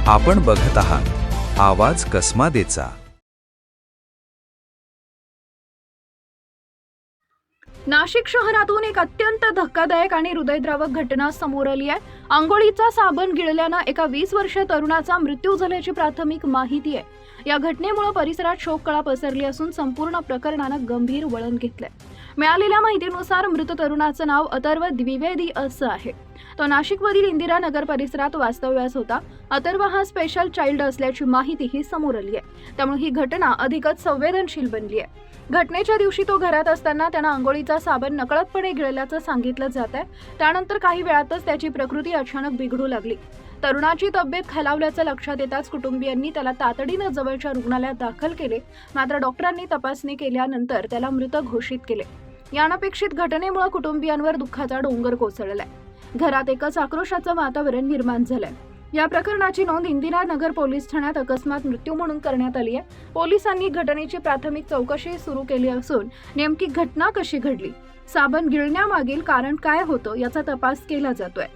आपण बघत आहात आवाज कसमादेचा। नाशिक शहरातून एक अत्यंत धक्कादायक आणि हृदयद्रावक घटना समोर आली आहे। अंघोळीचा साबण गिळल्यानं एका 20 वर्षीय तरुणाचा मृत्यू झाल्याची प्राथमिक माहिती आहे। या घटनेमुळे परिसरात शोककळा पसरली असून संपूर्ण प्रकरणानं गंभीर वळण घेतलंय। मिळालेल्या माहितीनुसार मृत तरुणाचं नाव अथर्व द्विवेदी असं आहे। तो नाशिकमधील इंदिरा नगर परिसरात वास्तव्यास होता। अथर्व हा स्पेशल चाइल्ड असल्याची माहितीही समोर आली आहे। त्यामुळे ही घटना अधिकच संवेदनशील बनली आहे। घटनेच्या दिवशी तो घरात असताना त्यानं अंघोळीचा साबण नकळतपणे गिळल्याचं सांगितलं जात आहे। त्यानंतर काही वेळातच त्याची प्रकृती अचानक बिघडू लागली। तरुणाची तब्येत खालावल्याचं लक्षात येताच कुटुंबियांनी त्याला तातडीनं जवळच्या रुग्णालयात दाखल केले। मात्र डॉक्टरांनी तपासणी केल्यानंतर त्याला मृत घोषित केले। या अनपेक्षित घटनेमुळे कुटुंबियांवर दुःखाचा डोंगर कोसळलाय। घरात एकच आक्रोशाचं वातावरण निर्माण झालंय। या प्रकरणाची नोंद इंदिरा नगर पोलीस ठाण्यात अकस्मात मृत्यू म्हणून करण्यात आली आहे। पोलिसांनी घटनेची प्राथमिक चौकशी सुरू केली असून नेमकी घटना कशी घडली, साबण गिळण्यामागील कारण काय होतं याचा तपास केला जातोय।